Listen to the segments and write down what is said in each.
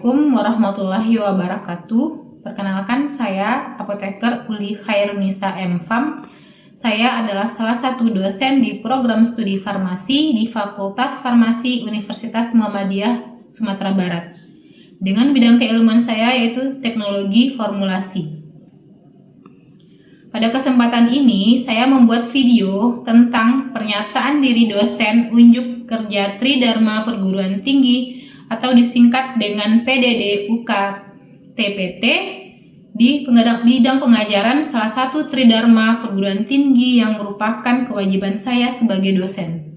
Assalamualaikum warahmatullahi wabarakatuh. Perkenalkan, saya Apoteker Uli Khairunisa M.Pharm. Saya adalah salah satu dosen di program studi farmasi di Fakultas Farmasi Universitas Muhammadiyah Sumatera Barat. Dengan bidang keilmuan saya yaitu teknologi formulasi. Pada kesempatan ini, saya membuat video tentang pernyataan diri dosen unjuk kerja Tridharma Perguruan Tinggi atau disingkat dengan PDD UK TPT di bidang pengajaran salah satu Tridharma Perguruan Tinggi yang merupakan kewajiban saya sebagai dosen.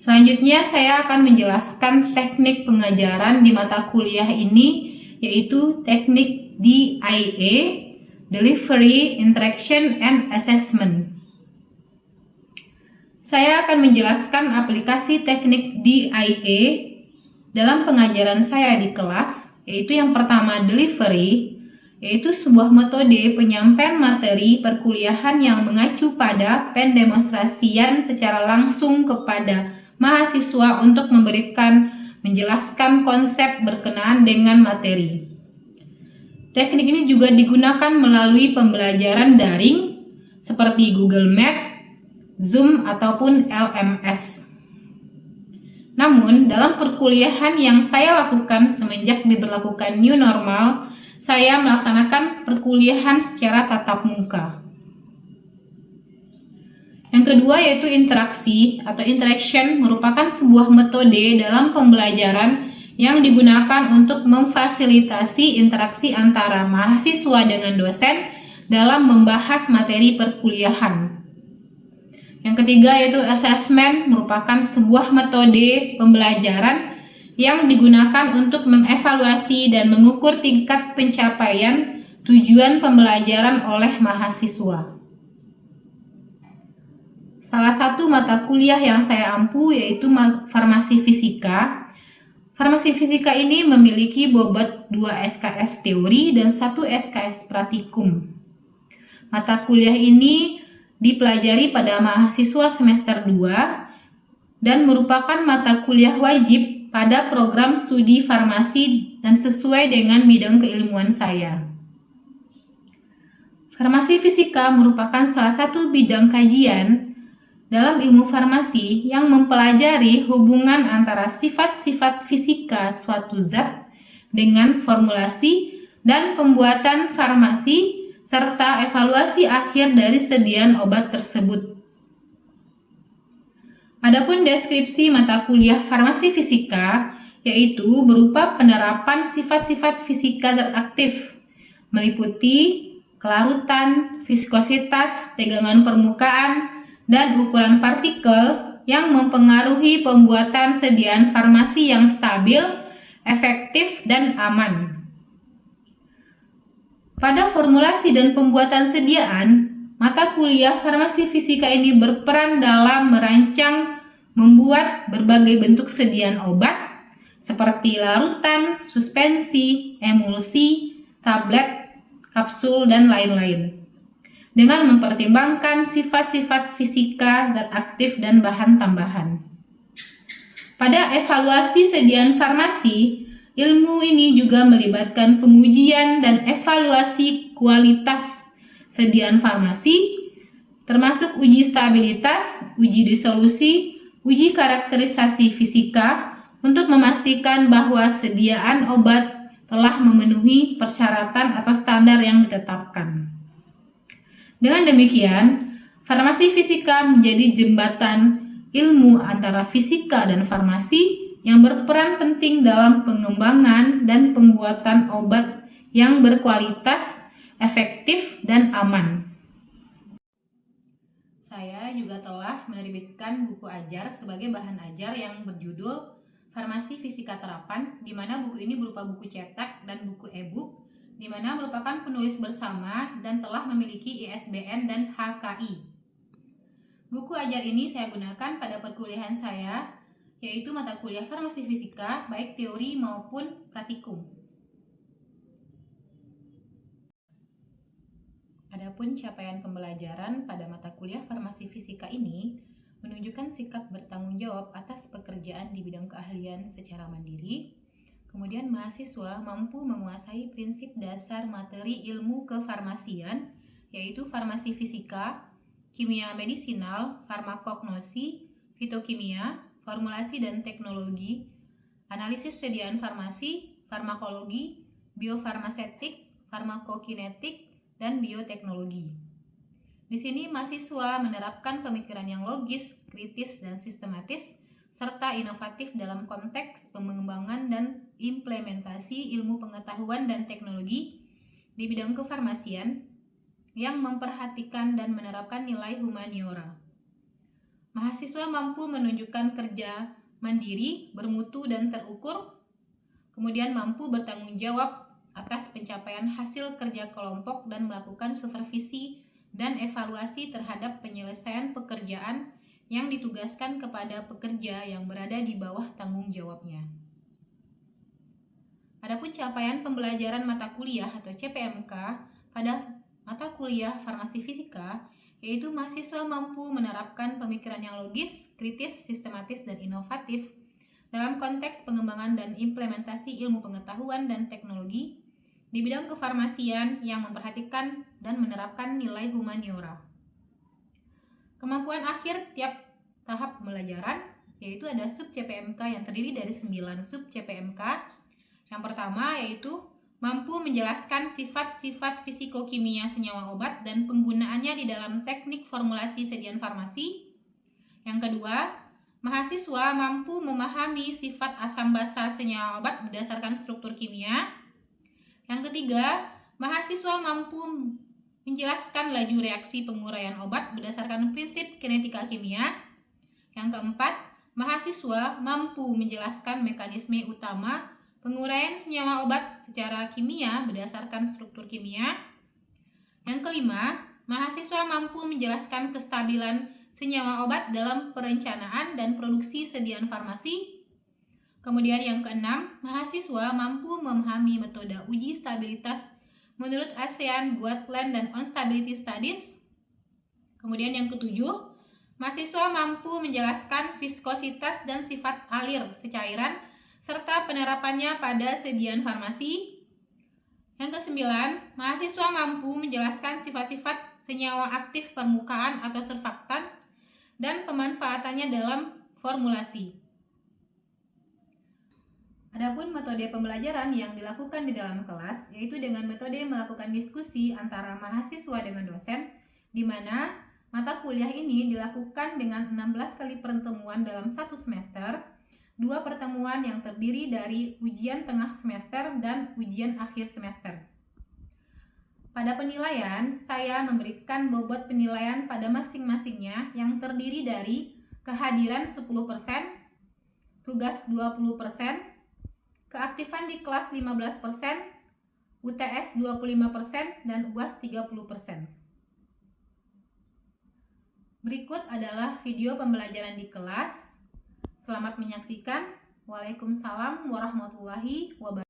Selanjutnya saya akan menjelaskan teknik pengajaran di mata kuliah ini, yaitu teknik DIA, Delivery, Interaction, and Assessment. Saya akan menjelaskan aplikasi teknik DIA dalam pengajaran saya di kelas, yaitu yang pertama delivery, yaitu sebuah metode penyampaian materi perkuliahan yang mengacu pada pendemonstrasian secara langsung kepada mahasiswa untuk menjelaskan konsep berkenaan dengan materi. Teknik ini juga digunakan melalui pembelajaran daring seperti Google Meet, Zoom, ataupun LMS. Namun, dalam perkuliahan yang saya lakukan semenjak diberlakukan new normal, saya melaksanakan perkuliahan secara tatap muka. Yang kedua yaitu interaksi atau interaction, merupakan sebuah metode dalam pembelajaran yang digunakan untuk memfasilitasi interaksi antara mahasiswa dengan dosen dalam membahas materi perkuliahan. Yang ketiga yaitu assessment, merupakan sebuah metode pembelajaran yang digunakan untuk mengevaluasi dan mengukur tingkat pencapaian tujuan pembelajaran oleh mahasiswa. Salah satu mata kuliah yang saya ampu yaitu farmasi fisika. Farmasi fisika ini memiliki bobot 2 SKS teori dan 1 SKS praktikum. Mata kuliah ini dipelajari pada mahasiswa semester 2 dan merupakan mata kuliah wajib pada program studi farmasi dan sesuai dengan bidang keilmuan saya. Farmasi fisika merupakan salah satu bidang kajian dalam ilmu farmasi yang mempelajari hubungan antara sifat-sifat fisika suatu zat dengan formulasi dan pembuatan farmasi serta evaluasi akhir dari sediaan obat tersebut. Adapun deskripsi mata kuliah farmasi fisika yaitu berupa penerapan sifat-sifat fisika zat aktif, meliputi kelarutan, viskositas, tegangan permukaan, dan ukuran partikel yang mempengaruhi pembuatan sediaan farmasi yang stabil, efektif, dan aman. Pada formulasi dan pembuatan sediaan, mata kuliah farmasi fisika ini berperan dalam merancang, membuat berbagai bentuk sediaan obat seperti larutan, suspensi, emulsi, tablet, kapsul, dan lain-lain, dengan mempertimbangkan sifat-sifat fisika, zat aktif, dan bahan tambahan. Pada evaluasi sediaan farmasi, ilmu ini juga melibatkan pengujian dan evaluasi kualitas sediaan farmasi, termasuk uji stabilitas, uji disolusi, uji karakterisasi fisika, untuk memastikan bahwa sediaan obat telah memenuhi persyaratan atau standar yang ditetapkan. Dengan demikian, farmasi fisika menjadi jembatan ilmu antara fisika dan farmasi yang berperan penting dalam pengembangan dan pembuatan obat yang berkualitas, efektif, dan aman. Saya juga telah menerbitkan buku ajar sebagai bahan ajar yang berjudul Farmasi Fisika Terapan, di mana buku ini berupa buku cetak dan buku e-book, di mana merupakan penulis bersama dan telah memiliki ISBN dan HKI. Buku ajar ini saya gunakan pada perkuliahan saya, yaitu mata kuliah farmasi fisika, baik teori maupun praktikum. Adapun capaian pembelajaran pada mata kuliah farmasi fisika ini menunjukkan sikap bertanggung jawab atas pekerjaan di bidang keahlian secara mandiri, Kemudian mahasiswa mampu menguasai prinsip dasar materi ilmu kefarmasian, yaitu farmasi fisika, kimia medisinal, farmakognosi, fitokimia, formulasi dan teknologi, analisis sediaan farmasi, farmakologi, biofarmasetik, farmakokinetik, dan bioteknologi. Di sini mahasiswa menerapkan pemikiran yang logis, kritis, dan sistematis, serta inovatif dalam konteks pengembangan dan implementasi ilmu pengetahuan dan teknologi di bidang kefarmasian yang memperhatikan dan menerapkan nilai humaniora. Mahasiswa mampu menunjukkan kerja mandiri, bermutu, dan terukur, kemudian mampu bertanggung jawab atas pencapaian hasil kerja kelompok dan melakukan supervisi dan evaluasi terhadap penyelesaian pekerjaan yang ditugaskan kepada pekerja yang berada di bawah tanggung jawabnya. Adapun capaian pembelajaran mata kuliah atau CPMK pada mata kuliah farmasi fisika, yaitu mahasiswa mampu menerapkan pemikiran yang logis, kritis, sistematis, dan inovatif dalam konteks pengembangan dan implementasi ilmu pengetahuan dan teknologi di bidang kefarmasian yang memperhatikan dan menerapkan nilai humaniora. Kemampuan akhir tiap tahap pembelajaran, yaitu ada sub CPMK yang terdiri dari 9 sub CPMK. Yang pertama yaitu mampu menjelaskan sifat-sifat fisikokimia senyawa obat dan penggunaannya di dalam teknik formulasi sediaan farmasi. Yang kedua, mahasiswa mampu memahami sifat asam basa senyawa obat berdasarkan struktur kimia. Yang ketiga, mahasiswa mampu menjelaskan laju reaksi penguraian obat berdasarkan prinsip kinetika kimia. Yang keempat, mahasiswa mampu menjelaskan mekanisme utama penguraian senyawa obat secara kimia berdasarkan struktur kimia. Yang kelima, mahasiswa mampu menjelaskan kestabilan senyawa obat dalam perencanaan dan produksi sediaan farmasi. Kemudian yang keenam, mahasiswa mampu memahami metode uji stabilitas menurut ASEAN Guideline dan On Stability Studies. Kemudian yang ketujuh, mahasiswa mampu menjelaskan viskositas dan sifat alir secairan serta penerapannya pada sediaan farmasi. Yang kesembilan, mahasiswa mampu menjelaskan sifat-sifat senyawa aktif permukaan atau surfaktan dan pemanfaatannya dalam formulasi. Adapun metode pembelajaran yang dilakukan di dalam kelas, yaitu dengan metode melakukan diskusi antara mahasiswa dengan dosen, di mana mata kuliah ini dilakukan dengan 16 kali pertemuan dalam satu semester, 2 pertemuan yang terdiri dari ujian tengah semester dan ujian akhir semester. Pada penilaian, saya memberikan bobot penilaian pada masing-masingnya yang terdiri dari kehadiran 10%, tugas 20%, keaktifan di kelas 15%, UTS 25%, dan UAS 30%. Berikut adalah video pembelajaran di kelas. Selamat menyaksikan. Waalaikumsalam warahmatullahi wabarakatuh.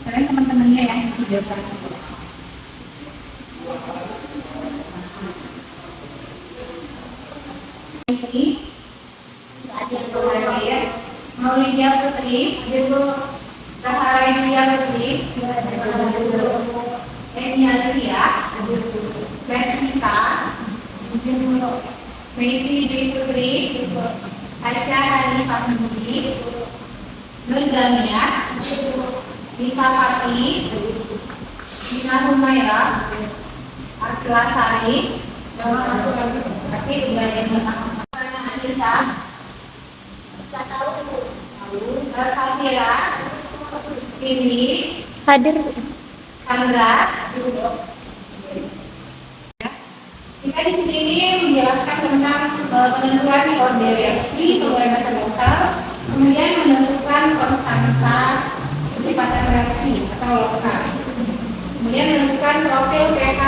Kalian teman-temannya ya, video ini Maulidia Putri, Zahara Yulia Putri, Enia Lia, Vesmita, Messi Dwi Putri, Aisyah Hani Fatmudi, Nur Zamia, Lisa Fatih, Dina Humaira, Artilasari, tapi juga yang pertama Anissa, Safira, ini Hadir. Sandra. Kita di sini ini menjelaskan tentang penentuan kode reaksi keluaran gas dasar, kemudian menentukan konstanta kecepatan reaksi atau lokal, kemudian menentukan profil pH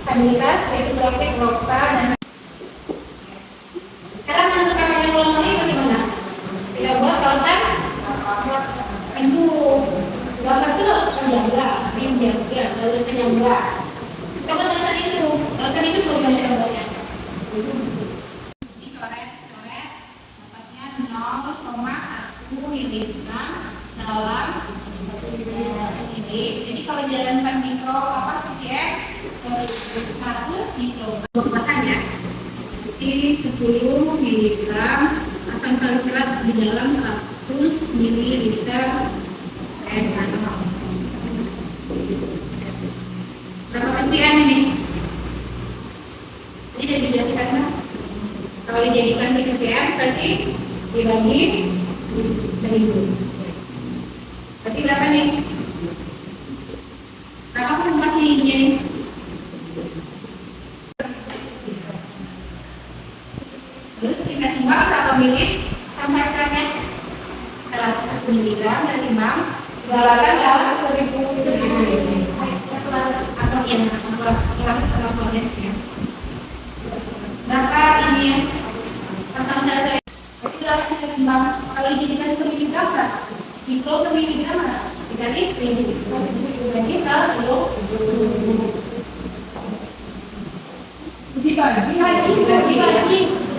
stabilitas yaitu grafik lokal dan cara menentukan yang ulangannya bagaimana? Kita buat tautan itu gambar itu penjaga, lalu penyangga. Kita buat tautan itu bagaimana gambarnya? Coret, dapatnya 0,1 miligram dalam ini. Jadi kalau jalankan mikro apa sih ya? 100 mikro. Buatannya di 10 miligram akan tersirat di dalam 100 mililiter air tanah. Berapa ppm ini? Ini sudah dijelaskan kan? Kalau dijadikan di ppm berarti dibagi 1000. Berarti berapa nih? Berapa perempat ininya nih? Terus kita timbang berapa mili sampai sekarang? 1 miligram dan timbang dibalakan dalam 1000 mili. Atau yang ya. Berapa ini ya? Pasang data. Jadi berapa kita timbang? Kalau dijadikan 1 miligram berapa? Mikro ke miligram berapa? Dikali 1000. Berarti 10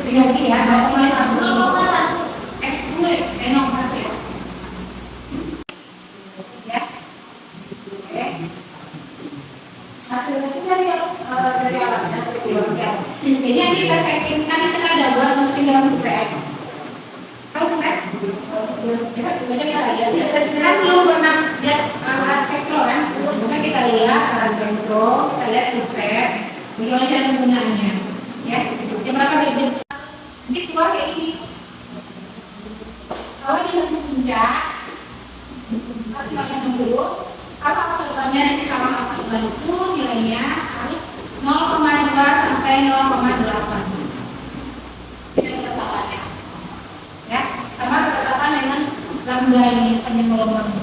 dibagi ya, 0,1 ya. Oke. Hasilnya itu dari alatnya. Jadi yang kita setting kan itu ada buat mesin dalam UPN. Kalau UPN, kita lihat. Kan belum pernah lihat alat spektro kan? Bukan kita lihat alat spektro, kita lihat UPN, bagaimana cara penggunaannya. Ya, yang berapa beda? Nanti keluar kayak ini. Kalau di satu puncak, harus pakai dulu. Kalau asupannya nanti kalau asupan itu nilainya harus 0,2 sampai 0,8. Ini ketetapannya. Ya, sama ketetapan dengan lambda ini panjang gelombang.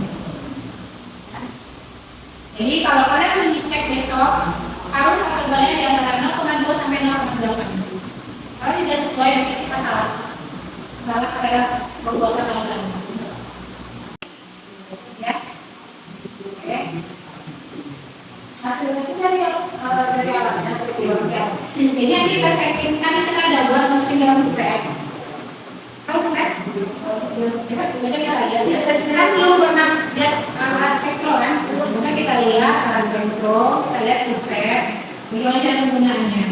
Jadi kalau kalian mengecek besok harus asupannya di antara 0,2 sampai 0,8. Kalau tidak sesuai kita salah adalah membuat kesalahan. Ya, oke. Hasilnya itu dari alatnya. Jadi yang kita setting kan itu ada buat mesin dalam UPN. Kalau UPN, kita lihat. Kan belum pernah lihat alat spektro kan? Bukan kita lihat alat spektro, kita lihat UPN, bagaimana cara penggunaannya.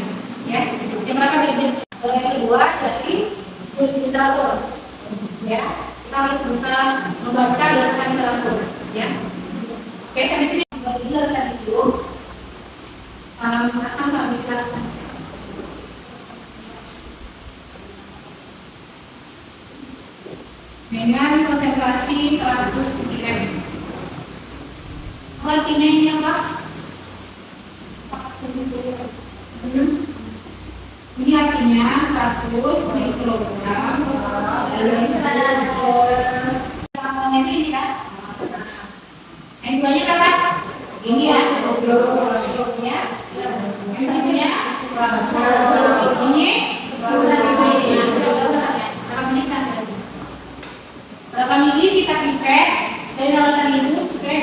Ya, yang berapa beda? Yang kedua dari literatur. Ya, kita harus berusaha membaca berdasarkan literatur. Ya, oke sampai sini. Bagaimana tadi itu? Kalau kita dengan konsentrasi 100 ppm. Artinya ini apa? Ini artinya 100 mikrogram dari 100 ini kan? Yang duanya berapa? Ini ya, ya. Yang satunya ini berapa mili kita pipet dari lautan itu supaya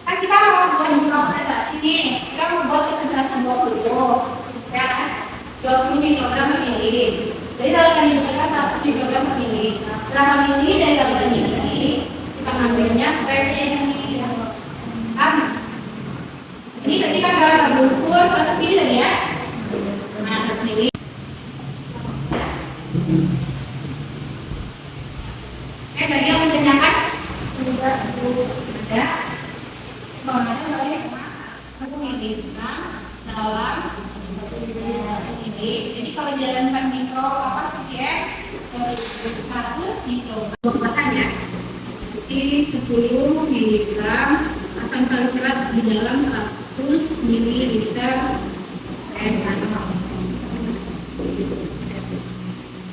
kan kita mau buat konsentrasi nih, kita mau buat konsentrasi 20 ya kan? 20 mikrogram per mili. Dari lautan itu kita 100 mikrogram per mili. Berapa mili dari lautan ini kita ngambilnya supaya ini ini tadi kan kalau diukur 100 mili tadi ya. Nah, 100 mili. Tadi yang menanyakan ya. Soalnya balik 1 miligram dalam 1 mili. Jadi kalau jalan 4 mikro apa ya 100 mikro bahan ya. Jadi 10 miligram asam salisilat di dalam 100 mililiter air tanah.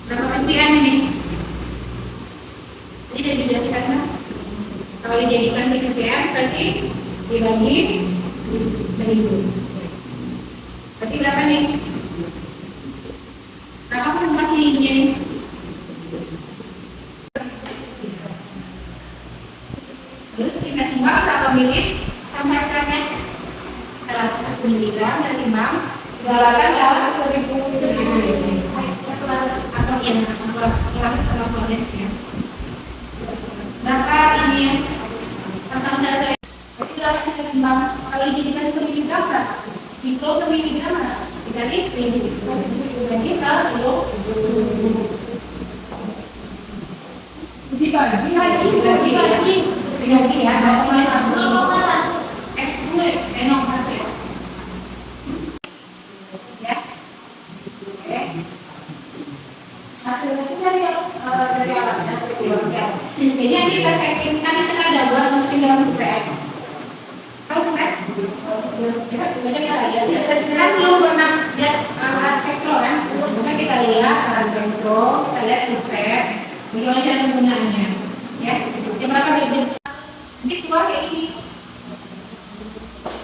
Berapa ppm ini? Ini sudah dijelaskan kan? Kalau dijadikan di ppm berarti dibagi 1000. Berarti berapa nih? Berapa persentase ininya nih? Terus kita timbang berapa mili sampai sekarang? 1 miligram dan timbang 28 dalam 1000 mili. Atau yang ya. Berapa ini asam salisilat? Berarti berapa kita timbang? Kalau dijadikan 1 miligram berapa? Mikro ke miligram berapa? Dikali 1000. Berarti 10. Dibagi ya, 0,1. Ya. Oke. Hasilnya itu dari alatnya. Jadi nanti kita setting, kan kita ada buat mesin dalam UPN. Kalau UPN, kita lihat. Kita belum pernah lihat alat spektro kan? Maka kita lihat alat spektro, kita lihat UPN, bagaimana cara penggunaannya. Ya, yang berapa beda? Nanti keluar kayak ini.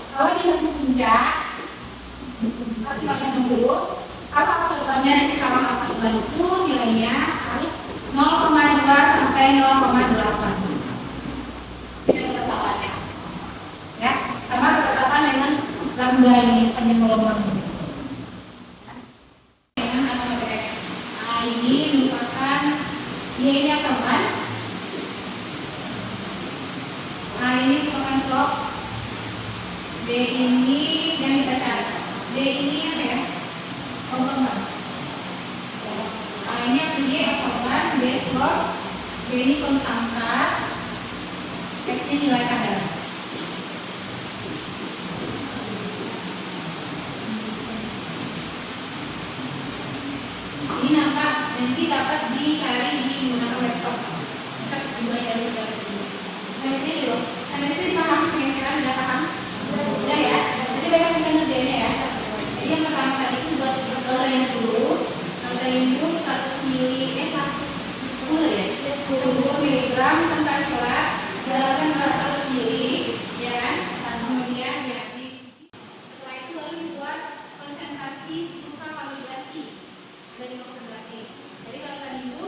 Kalau di satu puncak, harus makan dulu. Kalau absorbannya nanti kalau absorban itu nilainya harus 0,2 sampai 0,8. Ini ketetapannya. Ya, sama ketetapan dengan lambda ini panjang gelombang. Dengan ATS. Nah, ini merupakan ini absorban. Nah, ini merupakan slop. B ini yang kita cari. D ini apa ya? Komponen. Nah, ini artinya absorban, B slop, B ini konstanta, X ini nilai kadar. Ini nanti dapat dicari di menggunakan laptop. Bisa juga dari sampai sini loh. Sampai sini paham? Kira-kira udah paham? Udah ya. Jadi banyak kita ngerjainnya ya. Jadi yang pertama tadi itu buat protein dulu. Protein itu 100 mili 10 ya. 10 miligram tanpa selat dalam 100 mili, ya kan? Dan kemudian ya setelah itu baru dibuat konsentrasi rupa validasi dari konsentrasi. Jadi kalau tadi itu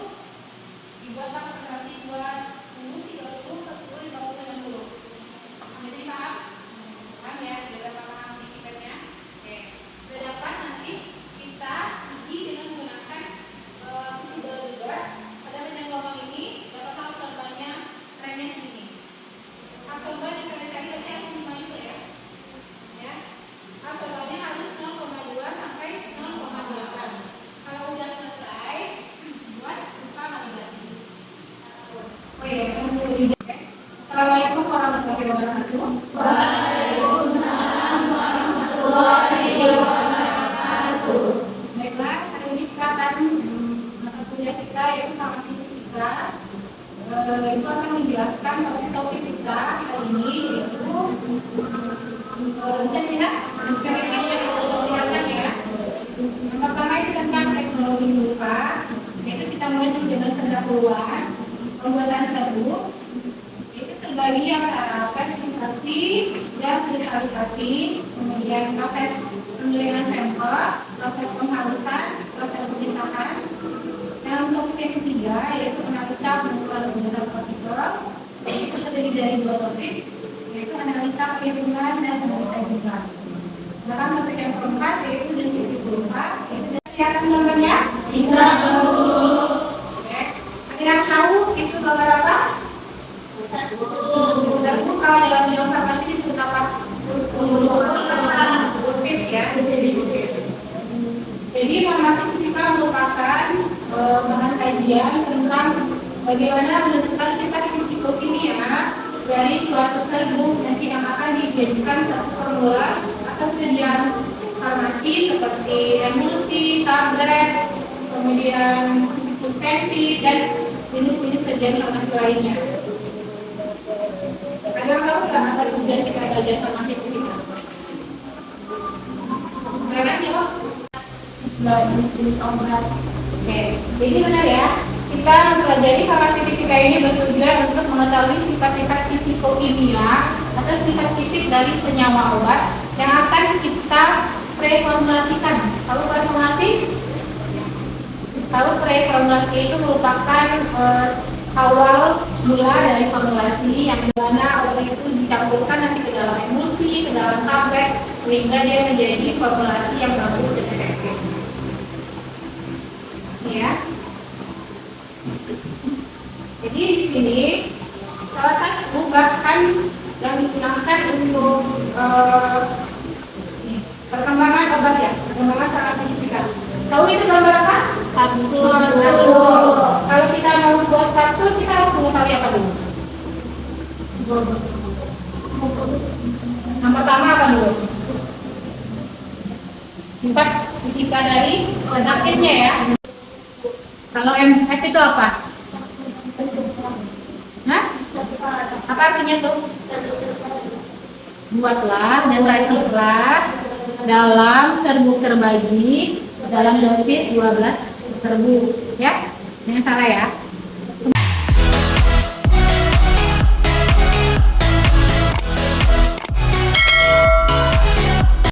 dibuat konsentrasi 20, 30, 40, 50, 60. Jadi paham? Paham ya? Sudah paham tipikalnya? Oke. Sudah dapat nanti kita uji dengan menggunakan visible juga. Pada panjang gelombang ini dapat absorbannya trennya segini. Absorban yang kalian cari tadi harus 5 juga ya. Ya. Absorbannya harus 0,2 sampai 0,8. Kalau udah selesai, buat rupa validasi. Oh iya, Assalamualaikum warahmatullahi wabarakatuh. Waalaikumsalam warahmatullahi wabarakatuh. Baiklah, hari ini kita akan mata kuliah kita yaitu Farmasi Fisika. Itu akan menjelaskan topik kita hari ini yaitu bisa lihat kelihatan ya. Yang pertama itu tentang teknologi lupa, yaitu kita mulai dengan pendahuluan pembuatan sabuk. Itu terbagi antara presentasi dan kristalisasi, kemudian proses penggilingan sampel, proses penghalusan, proses pemisahan. Dan topik yang ketiga yaitu analisa pengumpulan bentuk partikel. Itu terdiri dari 2 topik, yaitu analisa perhitungan dan analisa jumlah. Sedangkan topik yang keempat yaitu density pulpa. Itu kelihatan gambarnya? Bisa. Kira tahu itu gambar apa? Lalu kalau dalam bidang farmasi disebut apa? Face ya. Jadi farmasi fisika merupakan bahan kajian tentang bagaimana menentukan sifat fisikokimia dari suatu serbuk nanti yang akan dijadikan satu formula atau sediaan farmasi seperti emulsi, tablet, kemudian suspensi dan jenis-jenis sediaan farmasi lainnya. Ada yang tahu nggak apa tujuan kita belajar farmasi fisika? Mereka jawab jenis-jenis obat. Oke, jadi benar ya. Kita mempelajari farmasi fisika ini bertujuan untuk mengetahui sifat-sifat fisikokimia atau sifat fisik dari senyawa obat yang akan kita preformulasikan. Tahu preformulasi? Tahu preformulasi itu merupakan awal mula dari formulasi yang dimana obat itu dicampurkan nanti ke dalam emulsi, ke dalam tablet sehingga dia menjadi formulasi yang bagus dan efektif. Ya. Jadi di sini salah satu bahan yang digunakan untuk perkembangan obat ya, perkembangan farmasi fisika. Tahu itu gambar apa? Kapsul. Kalau kita mau buat kapsul, kita harus mengetahui apa dulu? Yang pertama apa dulu? Sifat fisika dari aktifnya ya. Kalau MF itu apa? Hah? Apa artinya tuh? Buatlah dan raciklah dalam serbuk terbagi dalam dosis 12 serbuk ya. Jangan salah ya.